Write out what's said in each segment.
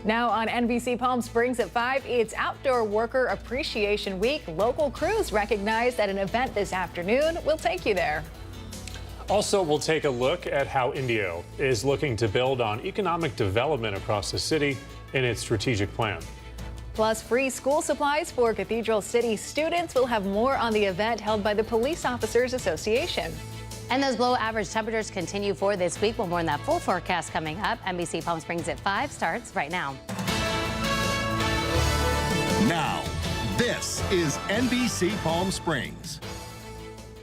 Now on NBC Palm Springs at 5, it's Outdoor Worker Appreciation Week. Local crews recognized at an event this afternoon. We'll take you there. Also, we'll take a look at how Indio is looking to build on economic development across the city in its strategic plan. Plus, free school supplies for Cathedral City students. We'll have more on the event held by the Police Officers Association. And those below average temperatures continue for this week. We'll more on that full forecast coming up. NBC Palm Springs at 5 starts right now. Now, this is NBC Palm Springs.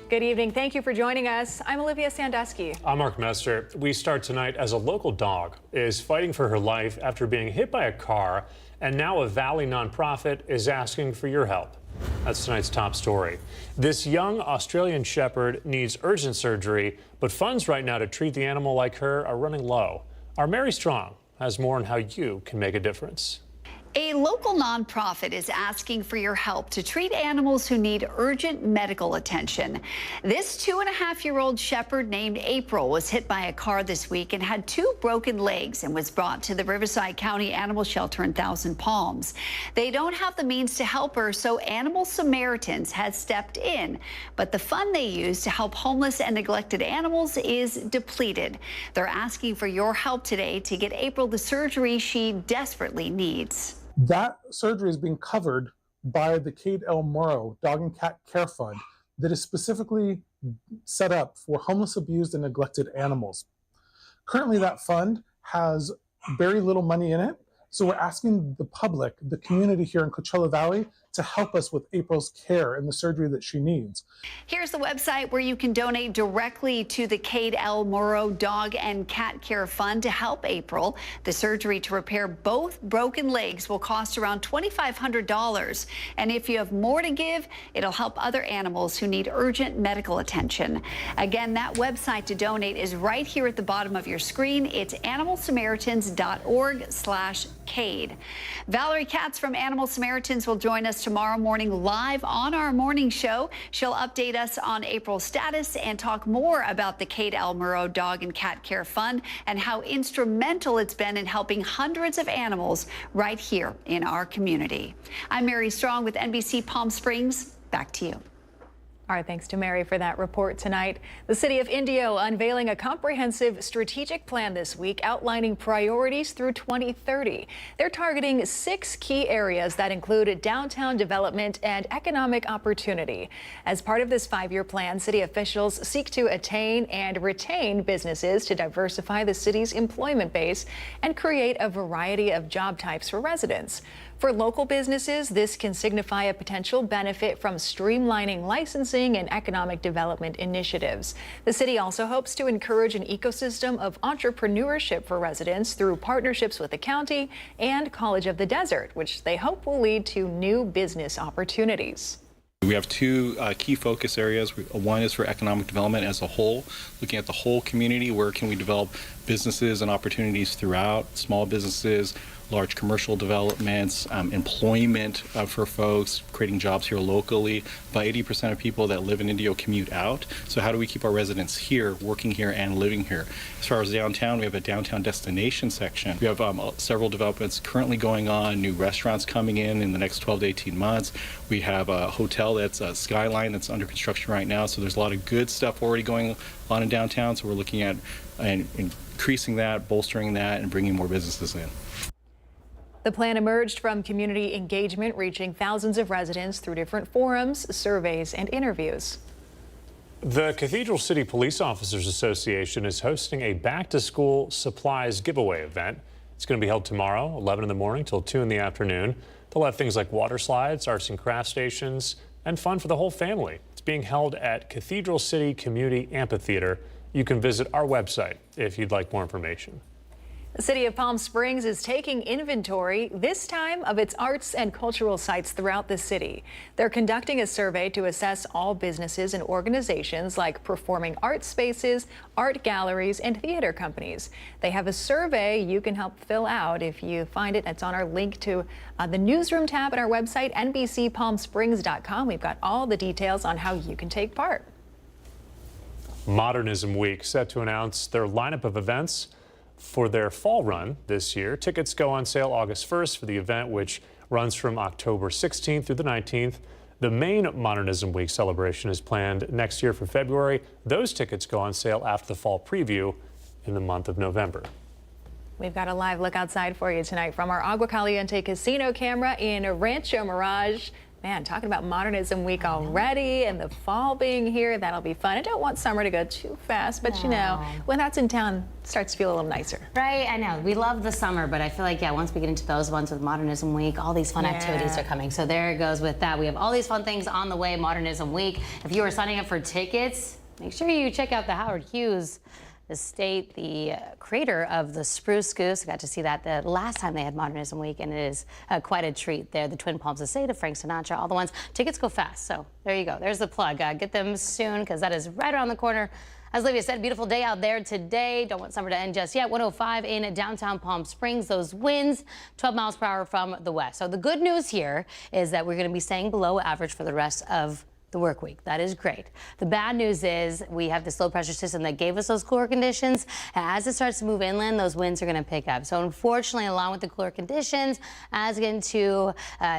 Good evening. Thank you for joining us. I'm Olivia Sandusky. I'm Mark Mester. We start tonight as a local dog is fighting for her life after being hit by a car, and now a Valley nonprofit is asking for your help. That's tonight's top story. This young Australian Shepherd needs urgent surgery, but funds right now to treat the animal like her are running low. Our Mary Strong has more on how you can make a difference. A local nonprofit is asking for your help to treat animals who need urgent medical attention. This 2.5-year-old shepherd named April was hit by a car this week and had 2 broken legs and was brought to the Riverside County Animal Shelter in Thousand Palms. They don't have the means to help her, so Animal Samaritans has stepped in. But the fund they use to help homeless and neglected animals is depleted. They're asking for your help today to get April the surgery she desperately needs. That surgery is being covered by the Cade L. Morrow Dog and Cat Care Fund that is specifically set up for homeless, abused, and neglected animals. Currently, that fund has very little money in it, so we're asking the public, the community here in Coachella Valley, to help us with April's care and the surgery that she needs. Here's the website where you can donate directly to the Cade L. Morrow Dog and Cat Care Fund to help April. The surgery to repair both broken legs will cost around $2,500. And if you have more to give, it'll help other animals who need urgent medical attention. Again, that website to donate is right here at the bottom of your screen. It's animalsamaritans.org/Cade. Valerie Katz from Animal Samaritans will join us tomorrow morning live on our morning show. She'll update us on April's status and talk more about the Cade L. Morrow Dog and Cat Care Fund and how instrumental it's been in helping hundreds of animals right here in our community. I'm Mary Strong with NBC Palm Springs. Back to you. All right, thanks to Mary for that report tonight. The city of Indio unveiling a comprehensive strategic plan this week outlining priorities through 2030. They're targeting 6 key areas that include downtown development and economic opportunity. As part of this 5-year plan, city officials seek to attain and retain businesses to diversify the city's employment base and create a variety of job types for residents. For local businesses, this can signify a potential benefit from streamlining licensing and economic development initiatives. The city also hopes to encourage an ecosystem of entrepreneurship for residents through partnerships with the county and College of the Desert, which they hope will lead to new business opportunities. We have 2 key focus areas. One is for economic development as a whole, looking at the whole community. Where can we develop businesses and opportunities throughout, small businesses, large commercial developments, employment for folks, creating jobs here locally. About 80% of people that live in Indio commute out. So how do we keep our residents here, working here, and living here? As far as downtown, we have a downtown destination section. We have several developments currently going on, new restaurants coming in the next 12 to 18 months. We have a hotel that's a Skyline that's under construction right now. So there's a lot of good stuff already going on in downtown. So we're looking at increasing that, bolstering that, and bringing more businesses in. The plan emerged from community engagement, reaching thousands of residents through different forums, surveys, and interviews. The Cathedral City Police Officers Association is hosting a back-to-school supplies giveaway event. It's going to be held tomorrow, 11 in the morning till 2 in the afternoon. They'll have things like water slides, arts and craft stations, and fun for the whole family. It's being held at Cathedral City Community Amphitheater. You can visit our website if you'd like more information. The city of Palm Springs is taking inventory, this time of its arts and cultural sites throughout the city. They're conducting a survey to assess all businesses and organizations like performing arts spaces, art galleries, and theater companies. They have a survey you can help fill out if you find it. It's on our link to the newsroom tab at our website, NBCPalmSprings.com. We've got all the details on how you can take part. Modernism Week set to announce their lineup of events. for their fall run this year. Tickets go on sale August 1st for the event, which runs from October 16th through the 19th. The main Modernism Week celebration is planned next year for February. Those tickets go on sale after the fall preview in the month of November. We've got a live look outside for you tonight from our Agua Caliente casino camera in Rancho Mirage. Man, talking about Modernism Week already and the fall being here, that'll be fun. I don't want summer to go too fast, but you know, when that's in town, it starts to feel a little nicer. Right, I know. We love the summer, but I feel like, yeah, once we get into those ones with Modernism Week, all these fun activities are coming. So there it goes with that. We have all these fun things on the way, Modernism Week. If you are signing up for tickets, make sure you check out the Howard Hughes Estate, the creator of the Spruce Goose. I got to see that the last time they had Modernism Week, and it is quite a treat there. The Twin Palms Estate of Frank Sinatra, all the ones. Tickets go fast, so there you go. There's the plug. Get them soon, because that is right around the corner. As Livia said, beautiful day out there today. Don't want summer to end just yet. 105 in downtown Palm Springs. Those winds, 12 miles per hour from the west. So the good news here is that we're going to be staying below average for the rest of the work week. That is great. The bad news is we have this low pressure system that gave us those cooler conditions. As it starts to move inland, those winds are going to pick up. So unfortunately, along with the cooler conditions, as we get into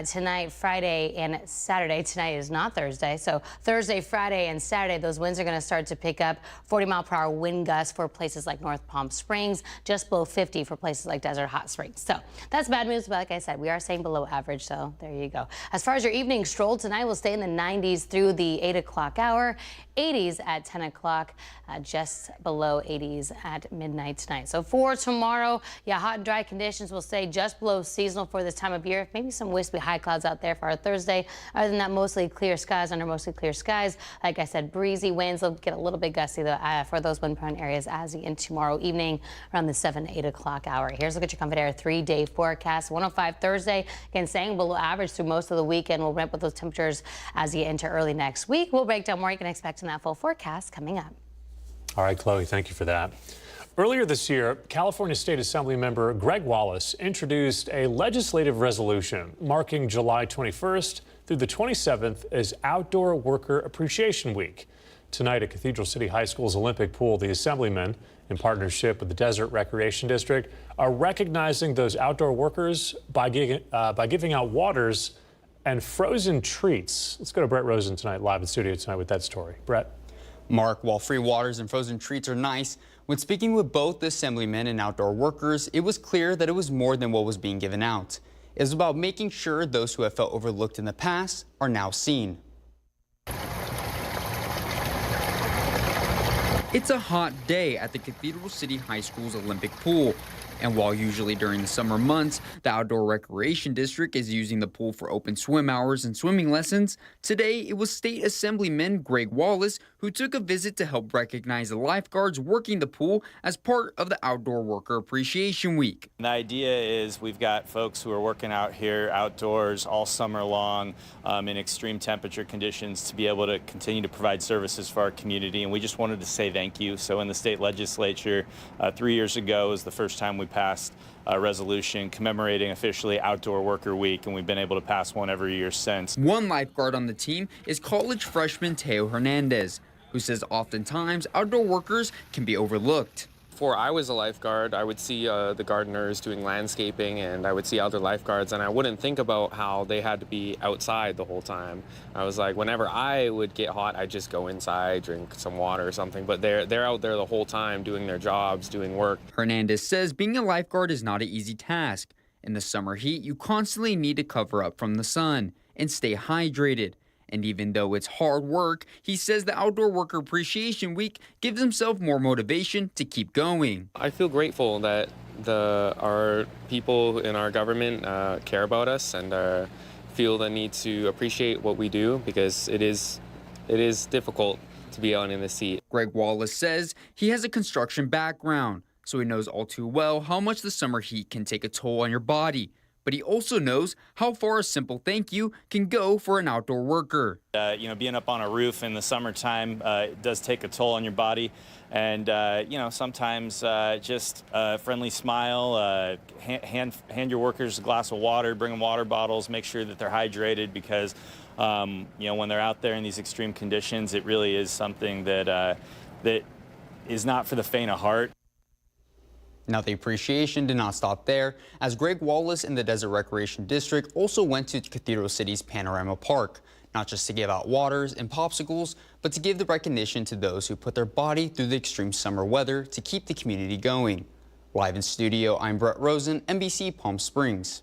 tonight, Friday, and Saturday. Tonight is not Thursday. So Thursday, Friday, and Saturday, those winds are going to start to pick up. 40-mile-per-hour wind gusts for places like North Palm Springs, just below 50 for places like Desert Hot Springs. So that's bad news, but like I said, we are staying below average. So there you go. As far as your evening stroll tonight, we'll stay in the 90s through the 8 o'clock hour, 80s at 10 o'clock, just below 80s at midnight tonight. So for tomorrow, yeah, hot and dry conditions will stay just below seasonal for this time of year. Maybe some wispy high clouds out there for our Thursday. Other than that, mostly clear skies under mostly clear skies. Like I said, breezy winds will get a little bit gusty though, for those wind-prone areas as we in tomorrow evening around the 7, 8 o'clock hour. Here's a look at your Comfort Air 3-day forecast. 105 Thursday, again, staying below average through most of the weekend. We'll ramp with those temperatures as you enter early next week. We'll break down more you can expect in that full forecast coming up. All right, Chloe, thank you for that. Earlier this year, California State Assembly member Greg Wallace introduced a legislative resolution marking July 21st through the 27th as Outdoor Worker Appreciation Week. Tonight at Cathedral City High School's Olympic Pool, the Assemblymen, in partnership with the Desert Recreation District, are recognizing those outdoor workers by giving out waters and frozen treats. Let's go to Brett Rosen tonight, live in studio tonight with that story. Brett. Mark, while free waters and frozen treats are nice, when speaking with both the assemblymen and outdoor workers, it was clear that it was more than what was being given out. It was about making sure those who have felt overlooked in the past are now seen. It's a hot day at the Cathedral City High School's Olympic Pool. And while usually during the summer months, the Outdoor Recreation District is using the pool for open swim hours and swimming lessons, today it was State Assemblyman Greg Wallace who took a visit to help recognize the lifeguards working the pool as part of the Outdoor Worker Appreciation Week. The idea is we've got folks who are working out here outdoors all summer long in extreme temperature conditions to be able to continue to provide services for our community, and we just wanted to say thank you. So in the state legislature 3 years ago was the first time we passed a resolution commemorating officially Outdoor Worker Week, and we've been able to pass one every year since. One lifeguard on the team is college freshman Teo Hernandez, who says oftentimes outdoor workers can be overlooked. Before I was a lifeguard, I would see the gardeners doing landscaping, and I would see other lifeguards, and I wouldn't think about how they had to be outside the whole time. I was like, whenever I would get hot, I'd just go inside, drink some water or something, but they're out there the whole time doing their jobs, doing work. Hernandez says being a lifeguard is not an easy task. In the summer heat, you constantly need to cover up from the sun and stay hydrated. And even though it's hard work, he says the Outdoor Worker Appreciation Week gives himself more motivation to keep going. I feel grateful that our people in our government care about us and feel the need to appreciate what we do, because it is difficult to be out in the heat. Greg Wallace says he has a construction background, so he knows all too well how much the summer heat can take a toll on your body. But he also knows how far a simple thank you can go for an outdoor worker. Being up on a roof in the summertime it does take a toll on your body, and sometimes just a friendly smile, hand your workers a glass of water, bring them water bottles, make sure that they're hydrated, because when they're out there in these extreme conditions, it really is something that is not for the faint of heart. Now, the appreciation did not stop there, as Greg Wallace in the Desert Recreation District also went to Cathedral City's Panorama Park, not just to give out waters and popsicles, but to give the recognition to those who put their body through the extreme summer weather to keep the community going. Live in studio, I'm Brett Rosen, NBC Palm Springs.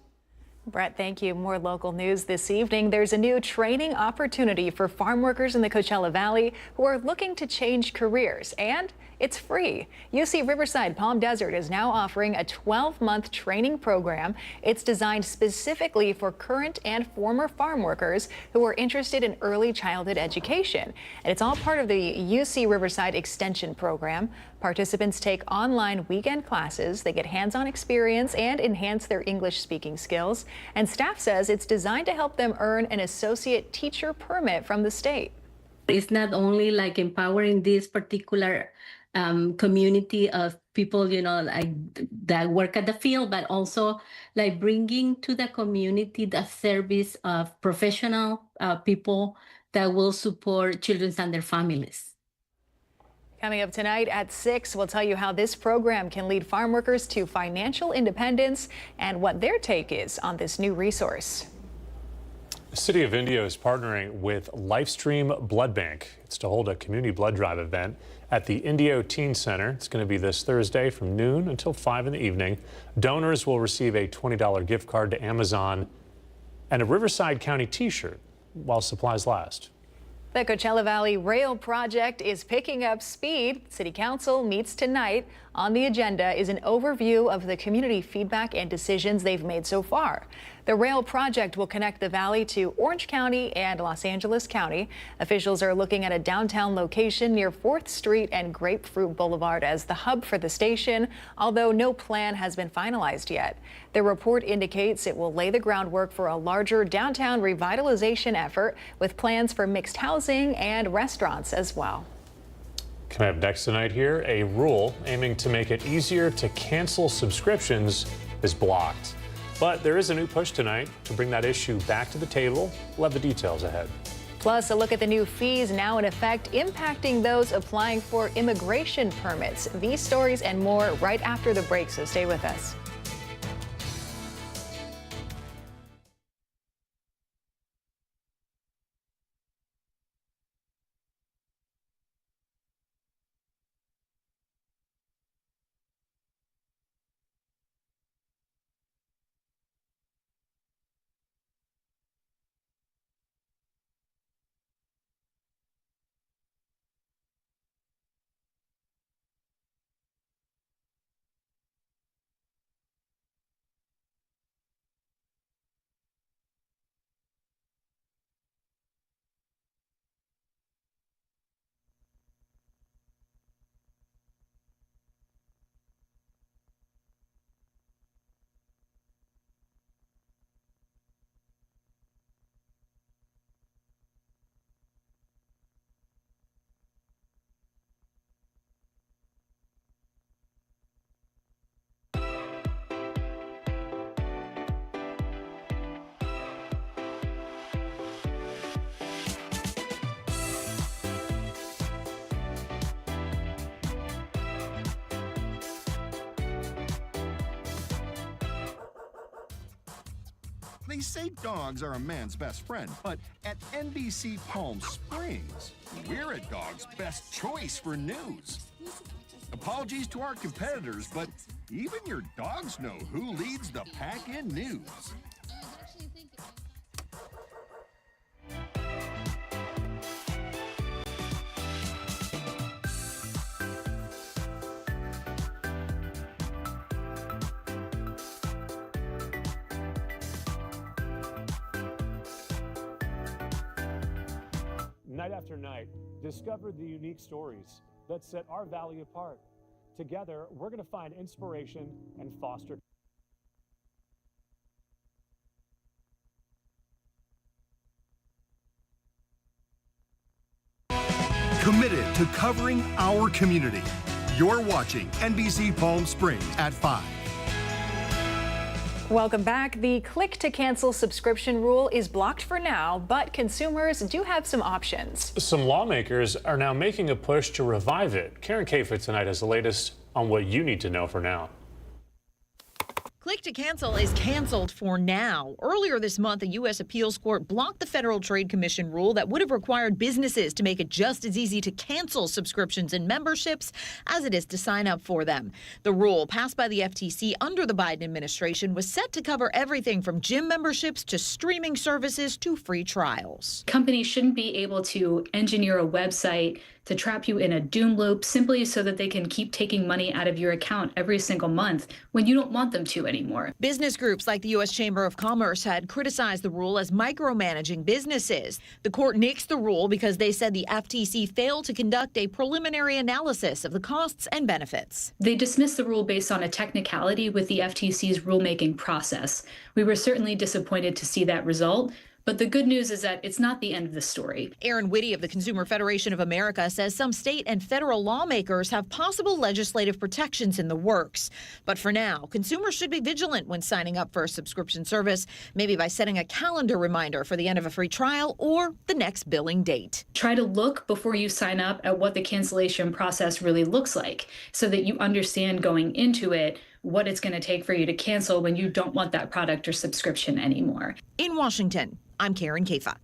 Brett, thank you. More local news this evening. There's a new training opportunity for farm workers in the Coachella Valley who are looking to change careers, and it's free. UC Riverside Palm Desert is now offering a 12-month training program. It's designed specifically for current and former farm workers who are interested in early childhood education. And it's all part of the UC Riverside Extension program. Participants take online weekend classes. They get hands-on experience and enhance their English speaking skills. And staff says it's designed to help them earn an associate teacher permit from the state. It's not only like empowering this particular community of people, like that work at the field, but also like bringing to the community the service of professional people that will support children and their families. Coming up tonight at 6, we'll tell you how this program can lead farm workers to financial independence and what their take is on this new resource. The City of Indio is partnering with Lifestream Blood Bank. It's to hold a community blood drive event at the Indio Teen Center. It's going to be this Thursday from noon until 5 in the evening. Donors will receive a $20 gift card to Amazon and a Riverside County t-shirt while supplies last. The Coachella Valley Rail Project is picking up speed. City Council meets tonight. On the agenda is an overview of the community feedback and decisions they've made so far. The rail project will connect the valley to Orange County and Los Angeles County. Officials are looking at a downtown location near 4th Street and Grapefruit Boulevard as the hub for the station, although no plan has been finalized yet. The report indicates it will lay the groundwork for a larger downtown revitalization effort with plans for mixed housing and restaurants as well. Coming up next tonight here, a rule aiming to make it easier to cancel subscriptions is blocked. But there is a new push tonight to bring that issue back to the table. We'll have the details ahead. Plus, a look at the new fees now in effect impacting those applying for immigration permits. These stories and more right after the break, so stay with us. They say dogs are a man's best friend, but at NBC Palm Springs, we're a dog's best choice for news. Apologies to our competitors, but even your dogs know who leads the pack in news. Night after night, discover the unique stories that set our valley apart. Together, we're going to find inspiration and foster. Committed to covering our community. You're watching NBC Palm Springs at 5. Welcome back. The click to cancel subscription rule is blocked for now, but consumers do have some options. Some lawmakers are now making a push to revive it. Karen Kafit tonight has the latest on what you need to know for now. Click to cancel is canceled for now. Earlier this month, a U.S. appeals court blocked the Federal Trade Commission rule that would have required businesses to make it just as easy to cancel subscriptions and memberships as it is to sign up for them. The rule, passed by the FTC under the Biden administration, was set to cover everything from gym memberships to streaming services to free trials. Companies shouldn't be able to engineer a website to trap you in a doom loop simply so that they can keep taking money out of your account every single month when you don't want them to anymore. Business groups like the U.S. Chamber of Commerce had criticized the rule as micromanaging businesses. The court nixed the rule because they said the FTC failed to conduct a preliminary analysis of the costs and benefits. They dismissed the rule based on a technicality with the FTC's rulemaking process. We were certainly disappointed to see that result. But the good news is that it's not the end of the story. Aaron Whitty of the Consumer Federation of America says some state and federal lawmakers have possible legislative protections in the works. But for now, consumers should be vigilant when signing up for a subscription service, maybe by setting a calendar reminder for the end of a free trial or the next billing date. Try to look before you sign up at what the cancellation process really looks like so that you understand going into it what it's going to take for you to cancel when you don't want that product or subscription anymore. In Washington, I'm Karen Kafa.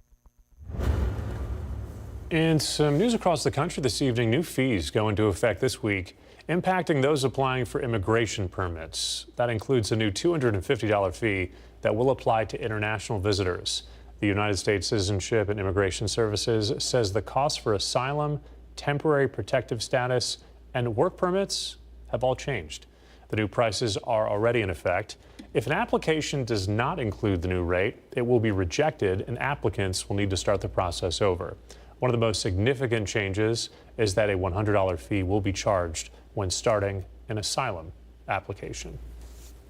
In some news across the country this evening, new fees go into effect this week, impacting those applying for immigration permits. That includes a new $250 fee that will apply to international visitors. The United States Citizenship and Immigration Services says the costs for asylum, temporary protective status, and work permits have all changed. The new prices are already in effect. If an application does not include the new rate, it will be rejected and applicants will need to start the process over. One of the most significant changes is that a $100 fee will be charged when starting an asylum application.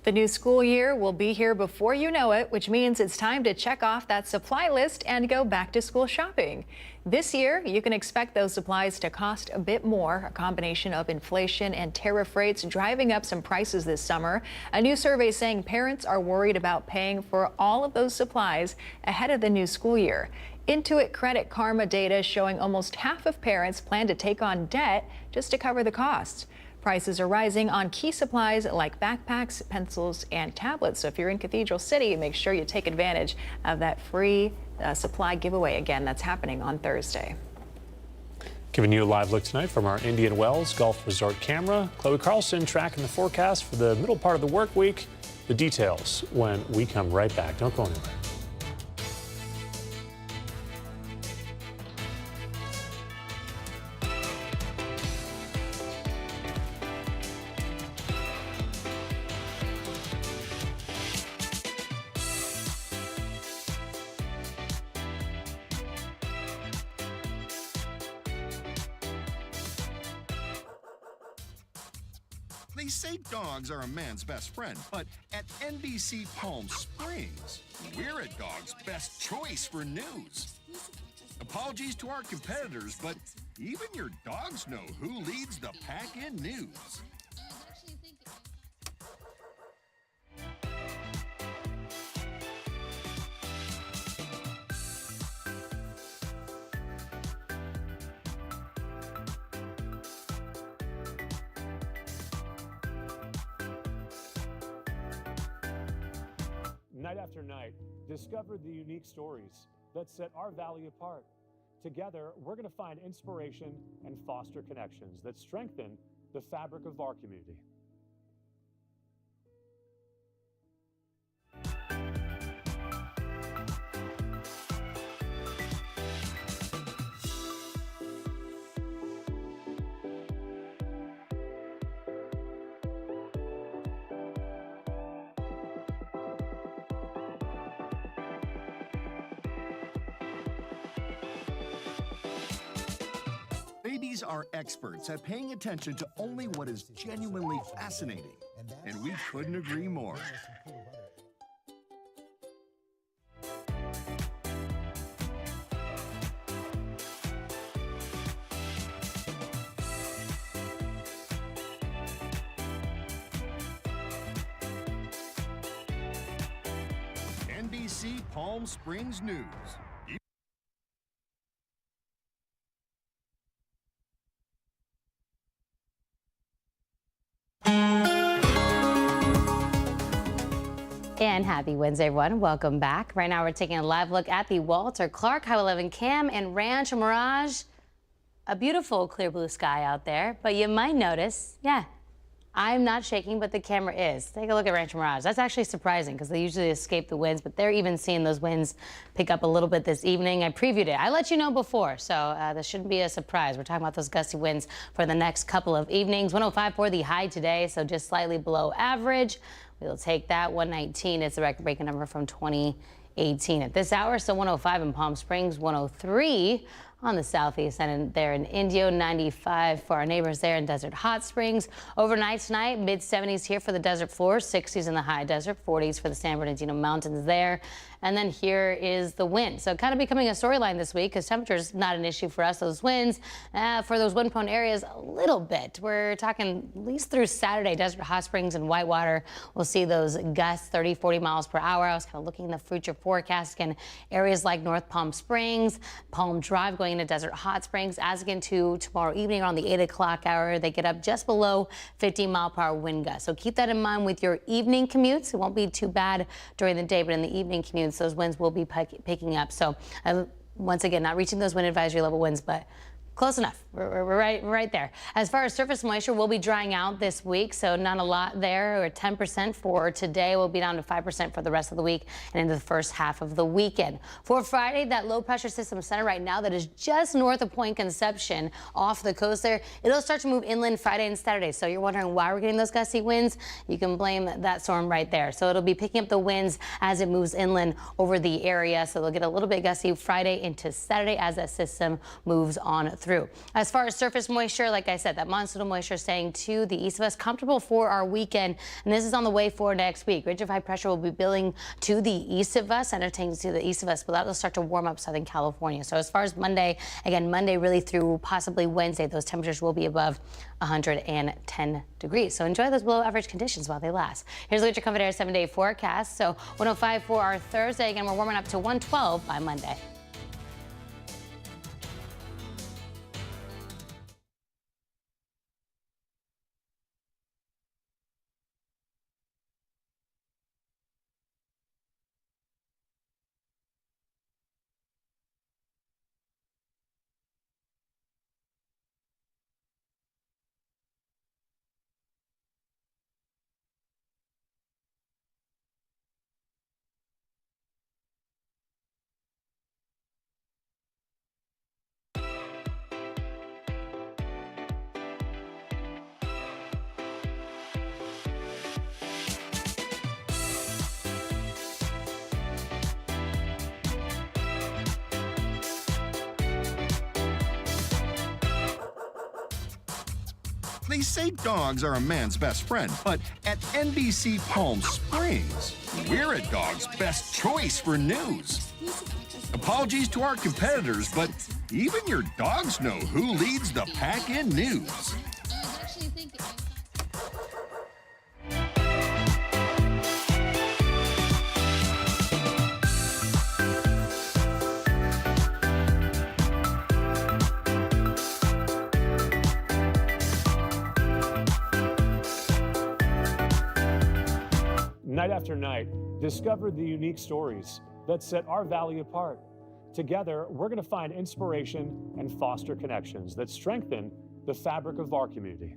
The new school year will be here before you know it, which means it's time to check off that supply list and go back to school shopping. This year, you can expect those supplies to cost a bit more. A combination of inflation and tariff rates driving up some prices this summer. A new survey saying parents are worried about paying for all of those supplies ahead of the new school year. Intuit Credit Karma data showing almost half of parents plan to take on debt just to cover the costs. Prices are rising on key supplies like backpacks, pencils, and tablets. So if you're in Cathedral City, make sure you take advantage of that free supply giveaway. Again, that's happening on Thursday. Giving you a live look tonight from our Indian Wells Golf Resort camera. Chloe Carlson tracking the forecast for the middle part of the work week. The details when we come right back. Don't go anywhere. They say dogs are a man's best friend, but at NBC Palm Springs, we're a dog's best choice for news. Apologies to our competitors, but even your dogs know who leads the pack in news. Night after night, discover the unique stories that set our valley apart. Together, we're going to find inspiration and foster connections that strengthen the fabric of our community. Babies are experts at paying attention to only what is genuinely fascinating, and we couldn't agree more. NBC Palm Springs News. Happy Wednesday, everyone. Welcome back. Right now, we're taking a live look at the Walter Clark Highway 11 Cam and Rancho Mirage. A beautiful clear blue sky out there, but you might notice, I'm not shaking, but the camera is. Take a look at Rancho Mirage. That's actually surprising because they usually escape the winds, but they're even seeing those winds pick up a little bit this evening. I previewed it. I let you know before, so this shouldn't be a surprise. We're talking about those gusty winds for the next couple of evenings. 105 for the high today, so just slightly below average. We'll take that. 119 is the record-breaking number from 2018 at this hour. So 105 in Palm Springs, 103 on the southeast and there in Indio, 95 for our neighbors there in Desert Hot Springs. Overnight tonight, mid-70s here for the desert floor, 60s in the high desert, 40s for the San Bernardino Mountains there. And then here is the wind. So kind of becoming a storyline this week because temperature's not an issue for us. Those winds for those wind-prone areas a little bit. We're talking at least through Saturday. Desert Hot Springs and Whitewater will see those gusts 30, 40 miles per hour. I was kind of looking in the future forecast. Again, areas like North Palm Springs, Palm Drive going into Desert Hot Springs. As again to tomorrow evening around the 8 o'clock hour, they get up just below 15 mile per hour wind gusts. So keep that in mind with your evening commutes. It won't be too bad during the day, but in the evening commutes, those winds will be picking up. So once again, not reaching those wind advisory level winds, but close enough. We're right there. As far as surface moisture, we'll be drying out this week, so not a lot there. We're 10% for today. We'll be down to 5% for the rest of the week and into the first half of the weekend. For Friday, that low pressure system center right now that is just north of Point Conception off the coast there, it'll start to move inland Friday and Saturday. So you're wondering why we're getting those gusty winds? You can blame that storm right there. So it'll be picking up the winds as it moves inland over the area. So they'll get a little bit gusty Friday into Saturday as that system moves on through. As far as surface moisture, like I said, that monsoonal moisture staying to the east of us, comfortable for our weekend, and this is on the way for next week. Ridge of high pressure will be building to the east of us, entertaining to the east of us, but that will start to warm up Southern California. So as far as Monday, again, Monday really through possibly Wednesday, those temperatures will be above 110 degrees. So enjoy those below average conditions while they last. Here's a look at your Comfort Air 7-day forecast. So 105 for our Thursday. Again, we're warming up to 112 by Monday. They say dogs are a man's best friend, but at NBC Palm Springs, we're a dog's best choice for news. Apologies to our competitors, but even your dogs know who leads the pack in news. Night after night, discover the unique stories that set our valley apart. Together, we're going to find inspiration and foster connections that strengthen the fabric of our community.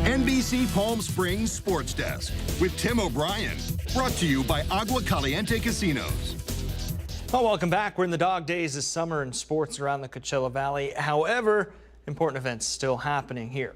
NBC Palm Springs Sports Desk with Tim O'Brien. Brought to you by Agua Caliente Casinos. Well, welcome back. We're in the dog days this summer in sports around the Coachella Valley. However, important events still happening here.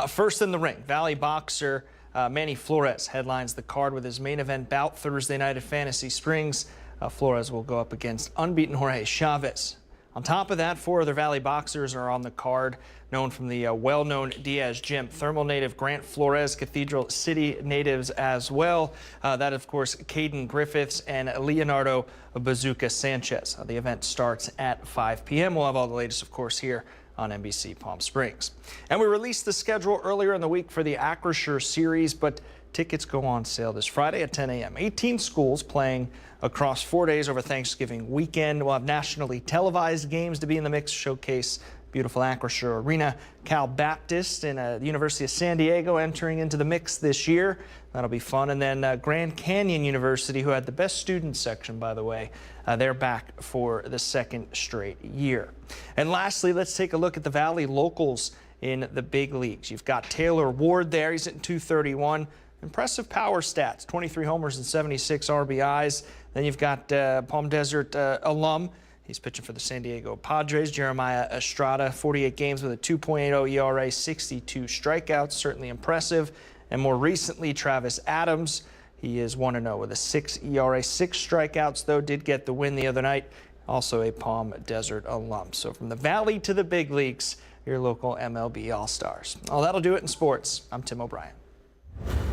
First in the ring, Valley boxer Manny Flores headlines the card with his main event bout Thursday night at Fantasy Springs. Flores will go up against unbeaten Jorge Chavez. On top of that, 4 other Valley boxers are on the card, known from the well-known Diaz Gym. Thermal native Grant Flores, Cathedral City natives as well. That, of course, Caden Griffiths and Leonardo Bazooka Sanchez. The event starts at 5 p.m. We'll have all the latest, of course, here on NBC Palm Springs. And we released the schedule earlier in the week for the Acrisure Series, but tickets go on sale this Friday at 10 a.m. 18 schools playing across 4 days over Thanksgiving weekend. We'll have nationally televised games to be in the mix, showcase beautiful Acrisure Arena. Cal Baptist and the University of San Diego entering into the mix this year. That'll be fun. And then Grand Canyon University, who had the best student section, by the way, they're back for the second straight year. And lastly, let's take a look at the Valley locals in the big leagues. You've got Taylor Ward there. He's hitting .231. Impressive power stats, 23 homers and 76 RBIs. Then you've got Palm Desert alum. He's pitching for the San Diego Padres. Jeremiah Estrada, 48 games with a 2.80 ERA, 62 strikeouts, certainly impressive. And more recently, Travis Adams. He is 1-0 with a 6 ERA, 6 strikeouts, though, did get the win the other night. Also a Palm Desert alum. So from the Valley to the big leagues, your local MLB All-Stars. Well, that'll do it in sports. I'm Tim O'Brien.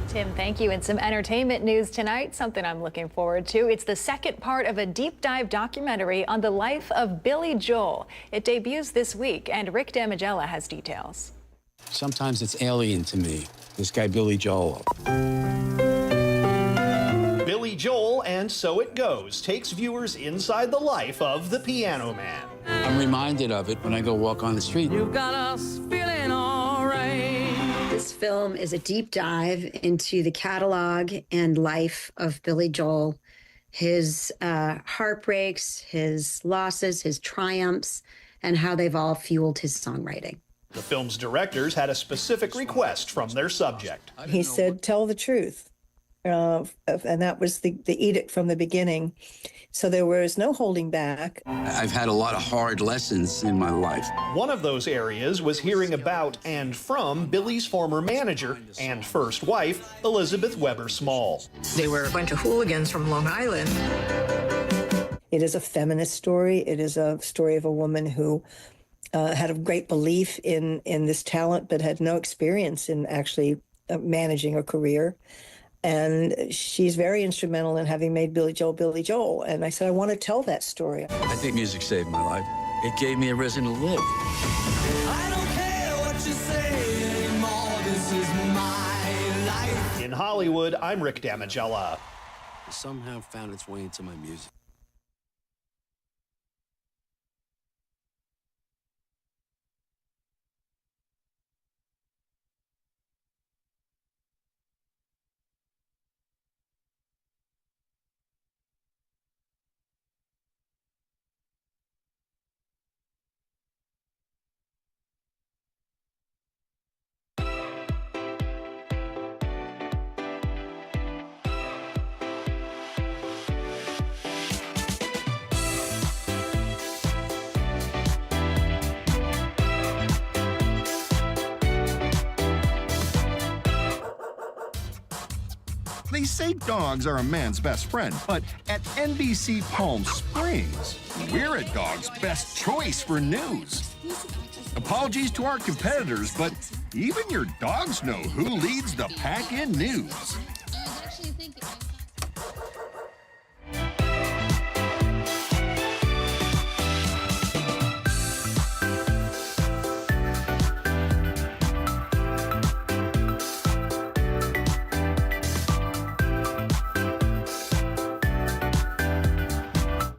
Tim, thank you. And some entertainment news tonight, something I'm looking forward to. It's the second part of a deep dive documentary on the life of Billy Joel. It debuts this week, and Rick Damigella has details. Sometimes it's alien to me, this guy Billy Joel. Billy Joel, and So It Goes, takes viewers inside the life of the Piano Man. I'm reminded of it when I go walk on the street. You've got us feeling all right. This film is a deep dive into the catalog and life of Billy Joel, his heartbreaks, his losses, his triumphs, and how they've all fueled his songwriting. The film's directors had a specific request from their subject. He said, tell the truth. And that was the edict from the beginning. So there was no holding back. I've had a lot of hard lessons in my life. One of those areas was hearing about and from Billy's former manager and first wife, Elizabeth Weber Small. They were a bunch of hooligans from Long Island. It is a feminist story. It is a story of a woman who had a great belief in this talent, but had no experience in actually managing a career. And she's very instrumental in having made Billy Joel. And I said, I want to tell that story. I think music saved my life. It gave me a reason to live. I don't care what you say anymore. This is my life. In Hollywood, I'm Rick Damigella. It somehow found its way into my music. They say dogs are a man's best friend, but at NBC Palm Springs, we're a dog's best choice for news. Apologies to our competitors, but even your dogs know who leads the pack in news.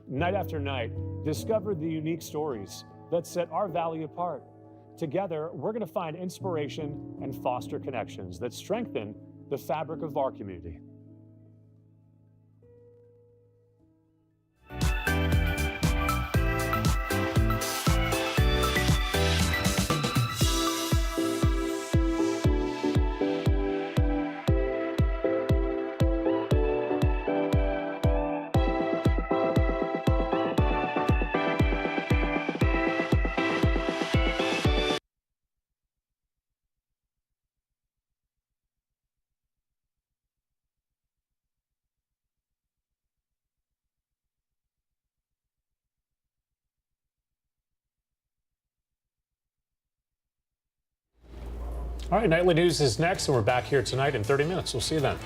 Night after night, discover the unique stories that set our valley apart. Together, we're going to find inspiration and foster connections that strengthen the fabric of our community. All right, Nightly News is next, and we're back here tonight in 30 minutes. We'll see you then.